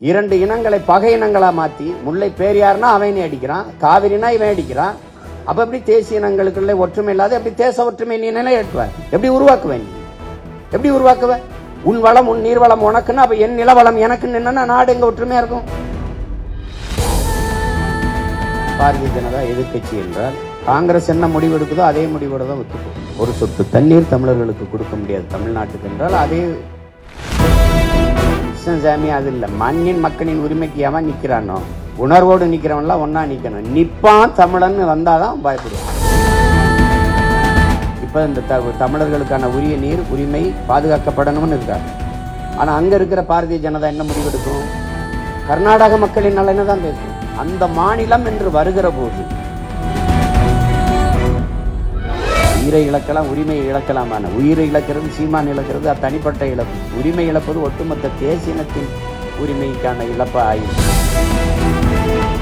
இரண்டு இனங்களை பகை இனங்களா மாத்தி, முல்லை பேரியார்னா அவன் அடிக்கிறான், காவிரினா இவன் அடிக்கிறான். அப்ப எப்படி தேசிய இனங்களுக்குள்ள ஒற்றுமை இல்லாத எப்படி தேச ஒற்றுமை நீ நிலையேற்றுவ? எப்படி உருவாக்குவேன்? நீ எப்படி உருவாக்குவ? உன் வளம் உன் நீர்வளம் உனக்குன்னா அப்ப என் நிலவளம் எனக்குன்னு என்னன்னா நாடு எங்க ஒற்றுமையா இருக்கும்? பாரதிய ஜனதா எதிர்கட்சி என்றால் காங்கிரஸ் என்ன முடிவு எடுக்குதோ அதே முடிவோட தான் ஒத்துப்போம். ஒரு சொட்டு தண்ணீர் தமிழர்களுக்கு கொடுக்க முடியாது தமிழ்நாட்டுக்கு என்றால் அதே கிருஷ்ணசாமி அது இல்ல. மண்ணின் மக்களின் உரிமைக்கு எவன் நிக்கிறானோ, உணர்வோடு நிக்கிறவன்லாம் ஒன்னா நிக்கணும். நிப்பான் தமிழன் வந்தாதான் பயப்படுவான். இப்ப இந்த தமிழர்களுக்கான உரிய நீர் உரிமை பாதுகாக்கப்படணும்னு இருக்காரு. ஆனா அங்க இருக்கிற பாரதிய ஜனதா என்ன முடிவெடுக்கும்? கர்நாடக மக்களின் நலனை தான் பேசும். அந்த மாநிலம் என்று வருகிற போது உயிரை இழக்கலாம், உரிமையை இழக்கலாமான. உயிரை இழக்கிறது சீமான் இழக்கிறது அது தனிப்பட்ட இழப்பு. உரிமை இழப்பது ஒட்டுமொத்த தேசியனத்தின் உரிமைக்கான இழப்பா ஆயிடும்.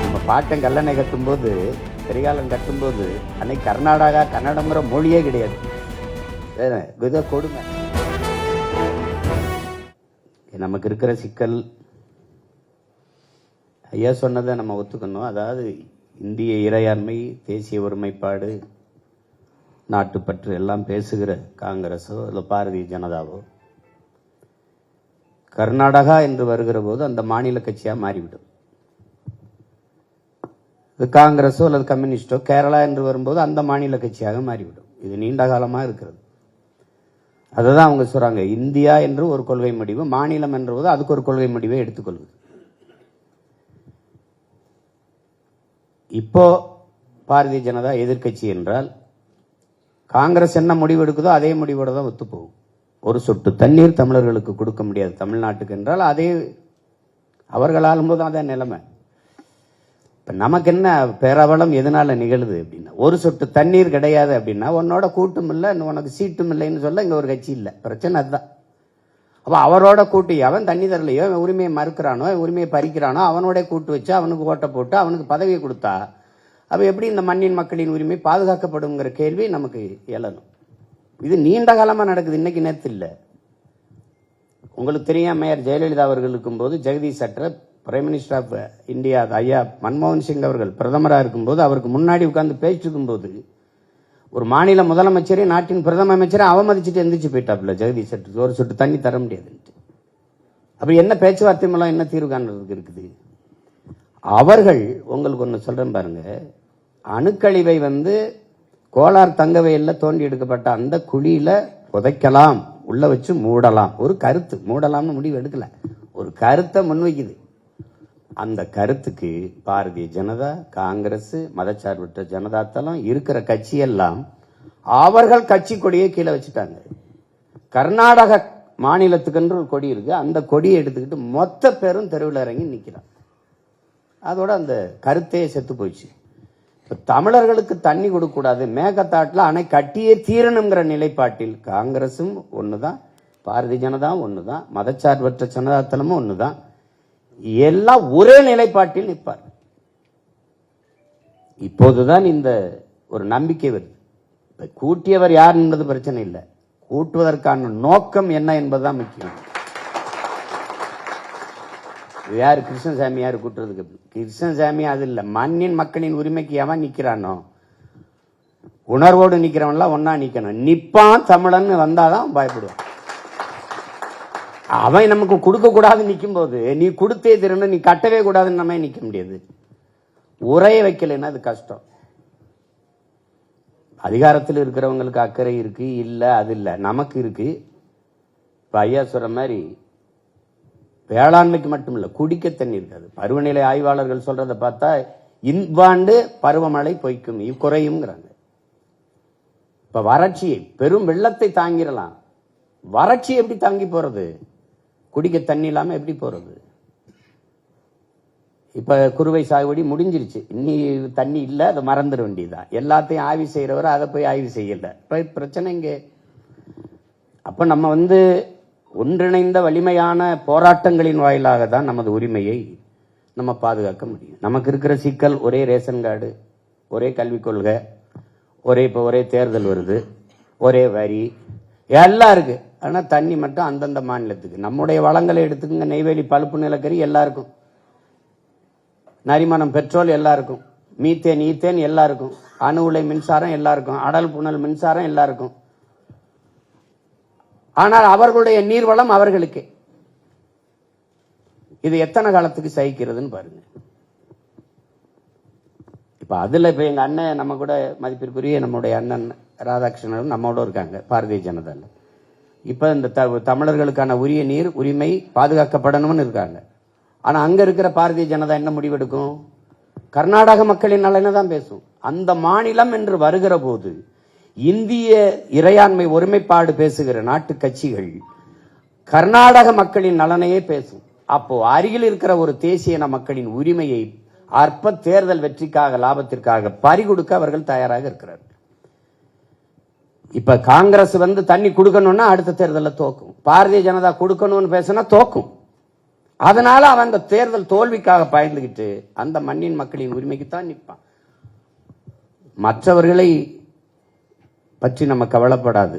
நம்ம பாட்டன் கல்லணை கட்டும்போது, பெரிகாலம் கட்டும்போது அன்னைக்கு கர்நாடகா கன்னடங்கிற மொழியே கிடையாது. கொடுமை. நமக்கு இருக்கிற சிக்கல் ஐயா சொன்னதை நம்ம ஒத்துக்கணும். அதாவது இந்திய இறையாண்மை, தேசிய ஒருமைப்பாடு, நாட்டுப்பற்று எல்லாம் பேசுகிற காங்கிரஸோ இல்லை பாரதிய ஜனதாவோ கர்நாடகா என்று வருகிற போது அந்த மாநில கட்சியாக மாறிவிடும். இது காங்கிரஸோ அல்லது கம்யூனிஸ்டோ கேரளா என்று வரும்போது அந்த மாநில கட்சியாக மாறிவிடும். இது நீண்ட காலமாக இருக்கிறது. அதுதான் அவங்க சொல்றாங்க, இந்தியா என்று ஒரு கொள்கை முடிவு, மாநிலம் என்ற போது அதுக்கு ஒரு கொள்கை முடிவை எடுத்துக்கொள்வது. இப்போ பாரதிய ஜனதா எதிர்கட்சி என்றால் காங்கிரஸ் என்ன முடிவு எடுக்குதோ அதே முடிவோட தான் ஒத்துப்போகும். ஒரு சொட்டு தண்ணீர் தமிழர்களுக்கு கொடுக்க முடியாது தமிழ்நாட்டுக்கு என்றால் அதே அவர்கள் ஆளும்போது அதான் நிலைமை. இப்ப நமக்கு என்ன பேரவலம் எதனால நிகழுது அப்படின்னா, ஒரு சொட்டு தண்ணீர் கிடையாது அப்படின்னா உன்னோட கூட்டும் இல்லை, உனக்கு சீட்டும் இல்லைன்னு சொல்ல இங்க ஒரு கட்சி இல்லை. பிரச்சனை அதுதான். அப்ப அவரோட கூட்டி அவன் தண்ணி தரலையோ, உரிமையை மறுக்கிறானோ, உரிமையை பறிக்கிறானோ, அவனோட கூட்டு வச்சு அவனுக்கு ஓட்ட போட்டு அவனுக்கு பதவியை கொடுத்தா அப்ப எப்படி இந்த மண்ணின் மக்களின் உரிமை பாதுகாக்கப்படுங்கிற கேள்வி நமக்கு எழணும். இது நீண்ட காலமா நடக்குது, இன்னைக்கு நேரத்தில் இல்லை. உங்களுக்கு தெரியும், மேயர் ஜெயலலிதா அவர்கள் இருக்கும்போது ஜெகதீஷ் சட்டர் பிரைம் மினிஸ்டர் ஆஃப் இந்தியா ஐயா மன்மோகன் சிங் அவர்கள் பிரதமராக இருக்கும்போது அவருக்கு முன்னாடி உட்கார்ந்து பேசிட்டு இருக்கும்போது ஒரு மாநில முதலமைச்சரே நாட்டின் பிரதம அமைச்சரை அவமதிச்சுட்டு எந்திரிச்சு போயிட்டாப்ல ஜெகதீஷ் சட்டர். ஒரு சொட்டு தண்ணி தர முடியாது. அப்ப என்ன பேச்சுவார்த்தை மூலம் என்ன தீர்வு காண்றதுக்கு இருக்குது? அவர்கள் உங்களுக்கு ஒன்று சொல்றேன் பாருங்க, அணுக்கழிவை கோலார் தங்கவயல்ல தோண்டி எடுக்கப்பட்ட அந்த குழியில புதைக்கலாம், உள்ள வச்சு மூடலாம். ஒரு கருத்து, மூடலாம்னு முடிவு எடுக்கல, ஒரு கருத்தை முன்வைக்குது. அந்த கருத்துக்கு பாரதிய ஜனதா, காங்கிரஸ், மதச்சார்பற்ற ஜனதா தளம் இருக்கிற கட்சியெல்லாம் அவர்கள் கட்சி கொடியை கீழே வச்சுட்டாங்க. கர்நாடக மாநிலத்துக்கு ஒரு கொடி இருக்கு, அந்த கொடியை எடுத்துக்கிட்டு மொத்த பேரும் தெருவில் இறங்கி நிக்கிறான். அதோட அந்த கருத்தே செத்து போயிடுச்சு. தமிழர்களுக்கு தண்ணி கொடுக்க கூடாது, மேகத்தாட்டுல அணை கட்டியே தீரணுங்கிற நிலைப்பாட்டில் காங்கிரசும் ஒண்ணுதான், பாரதிய ஜனதா ஒண்ணுதான், மதச்சார்பற்ற ஜனதா தளமும் ஒண்ணுதான். எல்லாம் ஒரே நிலைப்பாட்டில் நிற்பார். இப்போதுதான் இந்த ஒரு நம்பிக்கை வருது. கூட்டியவர் யார் என்பது பிரச்சனை இல்லை, கூட்டுவதற்கான நோக்கம் என்ன என்பதுதான் முக்கியம். யாரு கிருஷ்ணசாமி யாரு கூட்டுறதுக்கு? கிருஷ்ணசாமி அது இல்ல. மண்ணின் மக்களின் உரிமைக்கு எவன் நிக்கிறானோ, உணர்வோடு நிக்கிறவன்லாம் ஒன்னா நிக்கணும். நிப்பான் தமிழன் வந்தாதான் பயப்படுவான். அவன் நமக்கு கொடுக்க கூடாது நிக்கும் போது நீ கொடுத்தே திரும்ப, நீ கட்டவே கூடாதுன்னு நம்ம நிக்க முடியாது. உரைய வைக்கலன்னா அது கஷ்டம். அதிகாரத்தில் இருக்கிறவங்களுக்கு அக்கறை இருக்கு, இல்ல அது இல்ல, நமக்கு இருக்கு. இப்ப ஐயா சொல்ற மாதிரி வேளாண்மைக்கு மட்டும் இல்ல, குடிக்க தண்ணி இருக்காது. பருவநிலை ஆய்வாளர்கள் சொல்றதை பார்த்தா இவ்வாண்டு பருவமழை பொய்க்கும், குறையும்ங்கிறாங்க. இப்ப வறட்சியை, பெரும் வெள்ளத்தை தாங்கிடலாம், வறட்சி எப்படி தாங்கி போறது? குடிக்க தண்ணி இல்லாம எப்படி போறது? இப்ப குறுவை சாகுபடி முடிஞ்சிருச்சு, இன்னி தண்ணி இல்ல, அதை மறந்துட வேண்டியதுதான். எல்லாத்தையும் ஆய்வு செய்யறவர் அதை போய் ஆய்வு செய்யல. இப்ப பிரச்சனை இங்கே. அப்ப நம்ம ஒன்றிணைந்த வலிமையான போராட்டங்களின் வாயிலாக தான் நமது உரிமையை நம்ம பாதுகாக்க முடியும். நமக்கு இருக்கிற சிக்கல் ஒரே ரேஷன் கார்டு, ஒரே கல்விக் கொள்கை, ஒரே தேர்தல் வருது, ஒரே வரி, எல்லாம் இருக்கு. ஆனா தண்ணி மட்டும் அந்தந்த மாநிலத்துக்கு. நம்முடைய வளங்களை எடுத்துக்கங்க, நெய்வேலி பழுப்பு நிலக்கரி எல்லாருக்கும், நரிமணம் பெட்ரோல் எல்லாருக்கும், மீத்தேன் ஈத்தேன் எல்லாருக்கும், அணு உலை மின்சாரம் எல்லாருக்கும், அடல் புனல் மின்சாரம் எல்லாருக்கும். ஆனால் அவர்களுடைய நீர்வளம் அவர்களுக்கே. இது எத்தனை காலத்துக்கு சகிக்கிறதுன்னு பாருங்க. இப்ப அதுல இப்ப எங்க அண்ணன், நம்ம கூட மதிப்பிற்குரிய நம்முடைய அண்ணன் ராதாகிருஷ்ணன் நம்மோட இருக்காங்க பாரதிய ஜனதால. இப்ப இந்த தமிழர்களுக்கான உரிய நீர் உரிமை பாதுகாக்கப்படணும்னு இருக்காங்க. ஆனா அங்க இருக்கிற பாரதிய ஜனதா என்ன முடிவெடுக்கும்? கர்நாடக மக்களின் நலனை தான் பேசும். அந்த மாநிலம் என்று வருகிற போது இந்திய இறையாண்மை ஒருமைப்பாடு பேசுகிற நாட்டு கட்சிகள் கர்நாடக மக்களின் நலனையே பேசும். அப்போ அருகில் இருக்கிற ஒரு தேசிய மக்களின் உரிமையை அற்ப தேர்தல் வெற்றிக்காக, லாபத்திற்காக பறிகொடுக்க அவர்கள் தயாராக இருக்கிறார்கள். இப்ப காங்கிரஸ் தண்ணி கொடுக்கணும்னா அடுத்த தேர்தலில் தோக்கும். பாரதிய ஜனதா கொடுக்கணும்னு பேசினா தோக்கும். அதனால அவன் அந்த தேர்தல் தோல்விக்காக பயந்துகிட்டு அந்த மண்ணின் மக்களின் உரிமைக்கு தான் நிற்பான். மற்றவர்களை பற்றி நம்ம கவலைப்படாது.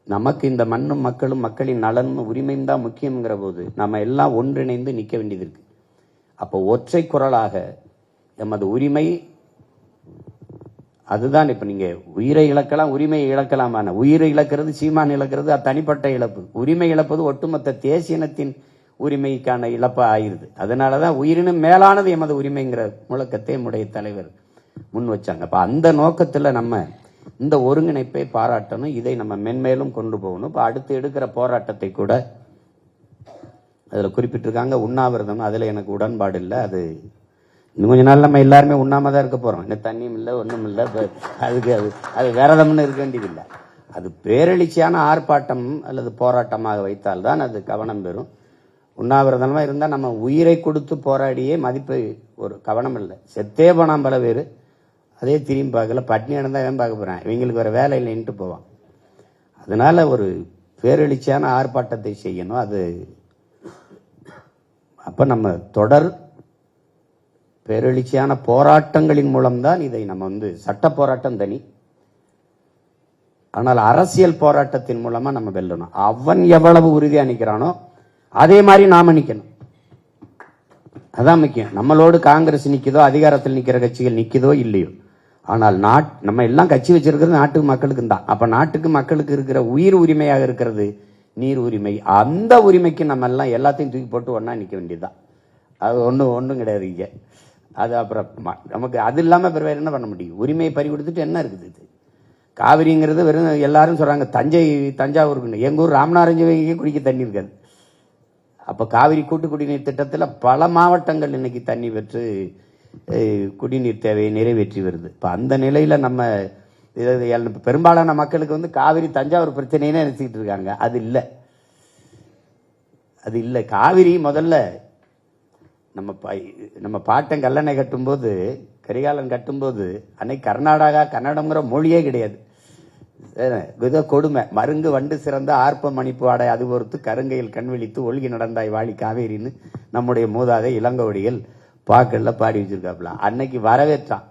நமக்கு இந்த மண்ணும் மக்களும் மக்களின் நலனும் உரிமையும் தான் முக்கியங்கிற போது நம்ம எல்லாம் ஒன்றிணைந்து நிற்க வேண்டியது இருக்கு. அப்போ ஒற்றை குரலாக எமது உரிமை அதுதான். இப்ப நீங்க உயிரை இழக்கலாம், உரிமையை இழக்கலாமான. உயிரை இழக்கிறது சீமான் இழக்கிறது, அது தனிப்பட்ட இழப்பு. உரிமை இழப்பது ஒட்டுமொத்த தேசிய இனத்தின் உரிமைக்கான இழப்பா ஆயிருது. அதனாலதான் உயிரினும் மேலானது எமது உரிமைங்கிற முழக்கத்தை நம்முடைய தலைவர் முன் வச்சாங்க. அப்ப அந்த நோக்கத்துல நம்ம இந்த ஒருங்கிணைப்பை பாராட்டணும். இதை நம்ம மென்மேலும் கொண்டு போகணும். இப்ப அடுத்து எடுக்கிற போராட்டத்தை கூட அதுல குறிப்பிட்டிருக்காங்க. உண்ணாவிரதம், அதுல எனக்கு உடன்பாடு இல்லை. அது இன்னும் கொஞ்ச நாள் நம்ம எல்லாருமே உண்ணாமதான் இருக்க போறோம். இன்னும் தண்ணியும் இல்லை, ஒன்றும் இல்லை. அதுக்கு அது விரதம்னு இருக்க வேண்டியதில்லை. அது பேரெழுச்சியான ஆர்ப்பாட்டம் அல்லது போராட்டமாக வைத்தால்தான் அது கவனம் பெறும். உண்ணாவிரதமா இருந்தா நம்ம உயிரை கொடுத்து போராடியே மதிப்பு ஒரு கவனம் இல்லை. செத்தே போனாம் பல பேர், அதே திரும்பி பார்க்கல. பட்னி நடந்தா ஏன் பார்க்க போறேன், இவங்களுக்கு வேற வேலை இல்லைன்ட்டு போவான். அதனால ஒரு பேரெழுச்சியான ஆர்ப்பாட்டத்தை செய்யணும். அது அப்ப நம்ம தொடர் பேரெழுச்சியான போராட்டங்களின் மூலம்தான் இதை நம்ம சட்ட போராட்டம் தனி, ஆனால் அரசியல் போராட்டத்தின் மூலமா நம்ம வெல்லணும். அவன் எவ்வளவு உறுதியா நிக்கிறானோ அதே மாதிரி நாம நிக்கணும். அதான் முக்கியம். நம்மளோடு காங்கிரஸ் நிக்குதோ, அதிகாரத்தில் நிக்கிற கட்சிகள் நிக்குதோ இல்லையோ, ஆனால் நம்ம எல்லாம் கட்சி வச்சிருக்கிறது நாட்டு மக்களுக்கு தான். அப்ப நாட்டுக்கு மக்களுக்கு இருக்கிற உயிர் உரிமையாக இருக்கிறது நீர் உரிமை. அந்த உரிமைக்கு நம்ம எல்லாம் எல்லாத்தையும் தூக்கி போட்டு ஒன்னா நிக்க வேண்டியதுதான். அது ஒன்றும் கிடையாது இங்க. அது அப்புறம் நமக்கு அது இல்லாம வேற என்ன பண்ண முடியும்? உரிமையை பறி கொடுத்துட்டு என்ன இருக்குது? இது காவிரிங்கிறது வெறும் எல்லாரும் சொல்றாங்க தஞ்சாவூருக்கு. எங்க ஊர் ராமநாதபுரம் குடிக்க தண்ணி இருக்காது. அப்ப காவிரி கூட்டு குடிநீர் திட்டத்தில் பல மாவட்டங்கள் இன்னைக்கு தண்ணி பெற்று குடிநீர் தேவையை நிறைவேற்றி வருது. இப்ப அந்த நிலையில நம்ம பெரும்பாலான மக்களுக்கு காவிரி தஞ்சாவூர் பிரச்சனையே நினைச்சுக்கிட்டு இருக்காங்க. அது இல்ல. காவிரி முதல்ல நம்ம பாட்டன் கல்லணை கட்டும்போது, கரிகாலன் கட்டும்போது அன்னைக்கு கன்னடம்ங்கிற மொழியே கிடையாது. கொடுமை. மருங்கு வண்டு சிறந்த ஆர்ப்ப மணிப்பு ஆடை அது பொறுத்து கருங்கையில் கண் விழித்து ஒழுகி நடந்தாய் வாழி காவேரின்னு நம்முடைய மூதாதை இளங்கோவடிகள் பாக்கல்ல பாடி வச்சிருக்காப்ல. அன்னைக்கு வரவேற்றான்.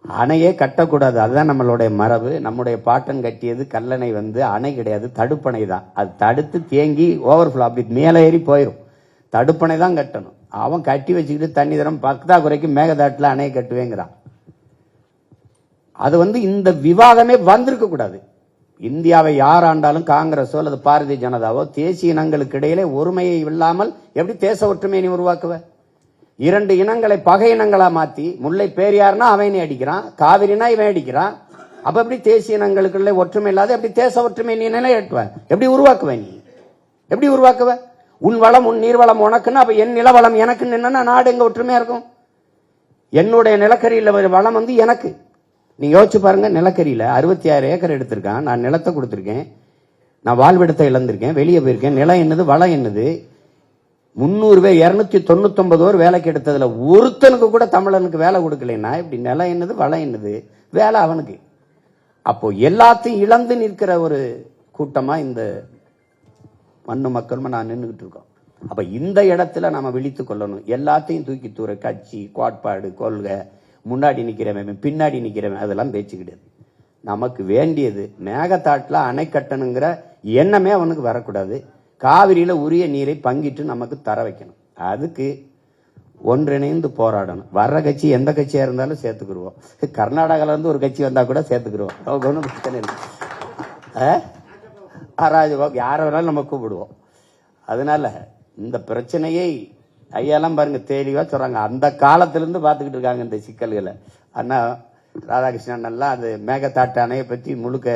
அணையே கட்டக்கூடாது, அதுதான் நம்மளுடைய மரபு. நம்முடைய பாட்டன் கட்டியது கல்லணை அணை கிடையாது, தடுப்பணை தான். அது தடுத்து தேங்கி ஓவர்ஃப்ளோ அப்படி மேலே ஏறி போயிடும். தடுப்பணை தான் கட்டணும். அவன் கட்டி வச்சுக்கிட்டு தண்ணி தரம் பக்தாக்குறைக்கு மேகதாட்டுல அணையை கட்டுவேங்கிறான். அது இந்த விவாதமே வந்திருக்க கூடாது. இந்தியாவை யார் ஆண்டாலும் காங்கிரஸோ அல்லது பாரதிய ஜனதாவோ தேசிய இனங்களுக்கு இடையிலே ஒருமையை இல்லாமல் எப்படி தேச ஒற்றுமையை நீ உருவாக்குவ? இரண்டு இனங்களை பகை இனங்களா மாத்தி, முல்லை பேரியார்னா அவனை அடிக்கிறான், காவிரினா இவன் அடிக்கிறான். அப்ப எப்படி தேசிய இனங்களுக்குள்ள ஒற்றுமை இல்லாத எப்படி தேச ஒற்றுமை நீ நிலையேற்றுவ? எப்படி உருவாக்குவ? நீ எப்படி உருவாக்குவ? உன் வளம் உன் நீர்வளம் உனக்குன்னு, அப்ப என் நிலவளம் எனக்கு என்னன்னா நாடு எங்க ஒற்றுமையா இருக்கும்? என்னுடைய நிலக்கரியில வளம் எனக்கு. நீங்க யோசிச்சு பாருங்க. நிலக்கரியில 66 ஏக்கர் எடுத்திருக்கான். நான் நிலத்தை கொடுத்திருக்கேன், நான் வாழ்விடத்தை இழந்திருக்கேன், வெளியே போயிருக்கேன். நிலம் என்னது, வளம் என்னது? 300 பேர் 299 பேர் வேலைக்கு எடுத்ததுல ஒருத்தனுக்கு கூட தமிழனுக்கு வேலை கொடுக்கலன்னா இப்படி நிலம் என்னது, வளம் என்னது, வேலை அவனுக்கு. அப்போ எல்லாத்தையும் இழந்து நிற்கிற ஒரு கூட்டமா இந்த மண்ணு மக்களும் நான் நின்றுகிட்டு இருக்கோம். அப்ப இந்த இடத்துல நாம விழித்து கொள்ளணும். எல்லாத்தையும் தூக்கி தூர கட்சி, கோட்பாடு, கொள்கை, முன்னாடி நிக்கிறவன் பின்னாடி நிக்கிறவன் அதெல்லாம் பேச்சு கிடையாது. நமக்கு வேண்டியது மேகதாட்டுல அணை கட்டணுங்கிற எண்ணமே அவனுக்கு வரக்கூடாது. காவிரியில உரிய நீரை பங்கிட்டு நமக்கு தர வைக்கணும். அதுக்கு ஒன்றிணைந்து போராடணும். வர்ற கட்சி எந்த கட்சியா இருந்தாலும் சேர்த்துக்கிடுவோம். கர்நாடகால இருந்து ஒரு கட்சி வந்தா கூட சேர்த்துக்கிடுவோம். ஒன்றும் பிரச்சனை இல்லை. ராஜபாபு யார வேணாலும் நம்ம கூப்பிடுவோம். அதனால இந்த பிரச்சனையை ஐயாலாம் பாருங்க தெளிவா சொல்றாங்க. அந்த காலத்திலிருந்து பார்த்துக்கிட்டு இருக்காங்க இந்த சிக்கல்களை. அண்ணா ராதாகிருஷ்ணன் எல்லாம் அந்த மேகதாட்டு அணையை பற்றி முழுக்க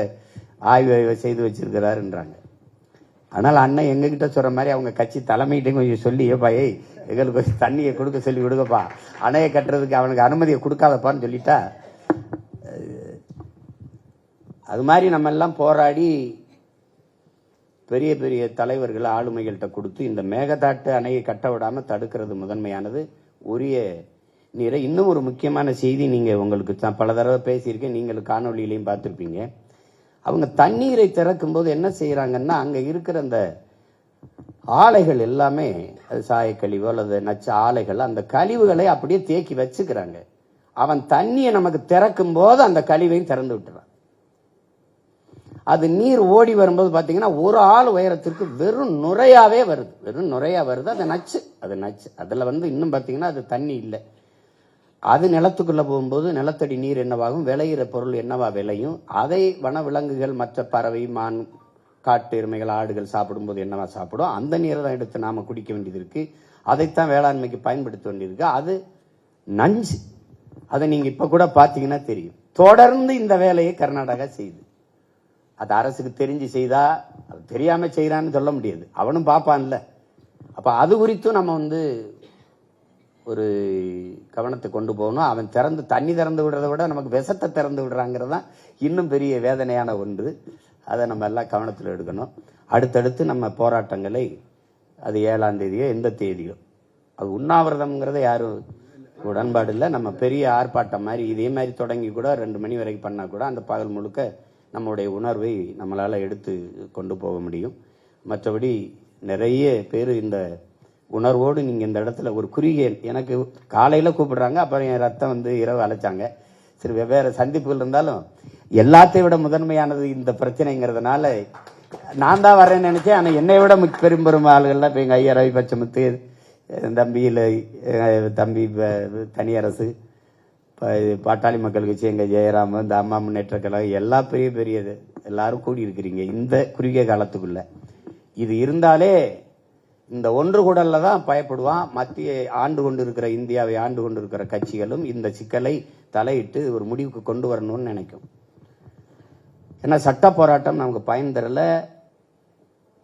ஆய்வு செய்து வச்சிருக்கிறாருன்றாங்க. ஆனால் அண்ணன் எங்ககிட்ட சொல்ற மாதிரி அவங்க கட்சி தலைமையிட்டையும் கொஞ்சம் சொல்லி, ஏப்பாயே எங்களுக்கு கொஞ்சம் தண்ணியை கொடுக்க சொல்லி விடுங்கப்பா, அணையை கட்டுறதுக்கு அவனுக்கு அனுமதியை கொடுக்காதப்பான்னு சொல்லிட்டா, அது மாதிரி நம்ம எல்லாம் போராடி பெரிய பெரிய தலைவர்கள் ஆளுமைகள்கிட்ட கொடுத்து இந்த மேகதாட்டு அணையை கட்ட விடாம தடுக்கிறது முதன்மையானது. உரிய நீரை இன்னும் ஒரு முக்கியமான செய்தி, நீங்க உங்களுக்கு பல தடவை பேசியிருக்கேன், நீங்கள் காணொலியிலையும் பார்த்திருப்பீங்க. அவங்க தண்ணீரை திறக்கும் போது என்ன செய்யறாங்கன்னா, அங்க இருக்கிற அந்த ஆலைகள் எல்லாமே சாயக்கழிவோ அல்லது நச்ச ஆலைகள், அந்த கழிவுகளை அப்படியே தேக்கி வச்சுக்கிறாங்க. அவன் தண்ணியை நமக்கு திறக்கும் போது அந்த கழிவையும் திறந்து விட்டுறான். அது நீர் ஓடி வரும்போது பாத்தீங்கன்னா ஒரு ஆள் உயரத்திற்கு வெறும் நுரையாவே வருது. வெறும் நுரையா வருது. அது நச்சு. அதுல இன்னும் பாத்தீங்கன்னா அது தண்ணி இல்லை. அது நிலத்துக்குள்ள போகும்போது நிலத்தடி நீர் என்னவாகும், விளையிற பொருள் என்னவா விளையும், அதை வன விலங்குகள் மற்ற பறவை மான் காட்டு எருமைகள் ஆடுகள் சாப்பிடும்போது என்னவா சாப்பிடும், அந்த நீரை தான் எடுத்து நாம குடிக்க வேண்டியது இருக்கு. அதைத்தான் வேளாண்மைக்கு பயன்படுத்த வேண்டியிருக்கு. அது நஞ்சு. அதை நீங்க இப்ப கூட பாத்தீங்கன்னா தெரியும். தொடர்ந்து இந்த வேலையை கர்நாடகா செய்யுது. அது அரசுக்கு தெரிஞ்சு செய்தா, அது தெரியாம செய்யறான்னு சொல்ல முடியாது. அவனும் பாப்பான்ல. அப்ப அது குறித்தும் நம்ம ஒரு கவனத்தை கொண்டு போகணும். அவன் தண்ணி திறந்து விடுறதை விட நமக்கு விஷத்தை திறந்து விடுறாங்கிறதான் இன்னும் பெரிய வேதனையான ஒன்று. அதை நம்ம எல்லாம் கவனத்தில் எடுக்கணும். அடுத்தடுத்து நம்ம போராட்டங்களை, அது 7ஆம் தேதியோ எந்த தேதியோ, அது உண்ணாவிரதம்ங்கிறத யாரும் உடன்பாடு இல்லை. நம்ம பெரிய ஆர்ப்பாட்டம் மாதிரி இதே மாதிரி தொடங்கி கூட 2 மணி வரைக்கும் பண்ணா கூட அந்த பகல் முழுக்க நம்முடைய உணர்வை நம்மளால எடுத்து கொண்டு போக முடியும். மற்றபடி நிறைய பேர் இந்த உணர்வோடு நீங்க இந்த இடத்துல ஒரு குறுகிய, எனக்கு காலையில கூப்பிடுறாங்க, அப்புறம் என் ரத்தம் இரவு அழைச்சாங்க. சரி, வெவ்வேறு சந்திப்புகள் இருந்தாலும் எல்லாத்தையும் விட முதன்மையானது இந்த பிரச்சனைங்கிறதுனால நான் தான் வரேன்னு நினைச்சேன். ஆனா என்னை விட பெரும் ஆளுகள்லாம் இப்ப எங்க ஐயா ரவி பச்சமுத்து, தம்பி தனியரசு, பாட்டாளி மக்கள் கட்சி, எங்க ஜெயராம, இந்த அம்மா முன்னேற்ற கழகம், எல்லா பெரிய பெரிய எல்லாரும் கூடி இருக்கிறீங்க இந்த குறுகிய காலத்துக்குள்ள. இது இருந்தாலே இந்த ஒன்று கூடல்ல தான் பயப்படுவான். மத்திய ஆண்டு கொண்டு இருக்கிற, இந்தியாவை ஆண்டு கொண்டு இருக்கிற கட்சிகளும் இந்த சிக்கலை தலையிட்டு ஒரு முடிவுக்கு கொண்டு வரணும்னு நினைக்கும். ஏன்னா சட்ட போராட்டம் நமக்கு பயன் தரல.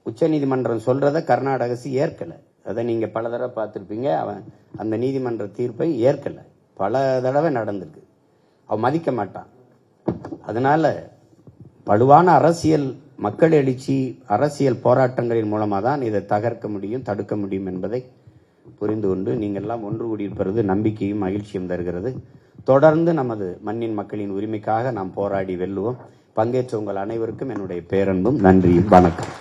உச்ச நீதிமன்றம் சொல்றத கர்நாடக அரசு ஏற்கல. அதை நீங்க பல தடவை பார்த்திருப்பீங்க. அவன் அந்த நீதிமன்ற தீர்ப்பை ஏற்கல. பல தடவை நடந்திருக்கு. அவன் மதிக்க மாட்டான். அதனால வலுவான அரசியல், மக்கள் எழுச்சி, அரசியல் போராட்டங்களின் மூலமாக தான் இதை தகர்க்க முடியும், தடுக்க முடியும் என்பதை புரிந்து கொண்டு நீங்கள் எல்லாம் ஒன்று கூடியிருப்பது நம்பிக்கையும் மகிழ்ச்சியும் தருகிறது. தொடர்ந்து நமது மண்ணின் மக்களின் உரிமைக்காக நாம் போராடி வெல்லுவோம். பங்கேற்ற உங்கள் அனைவருக்கும் என்னுடைய பேரன்பும் நன்றியும். வணக்கம்.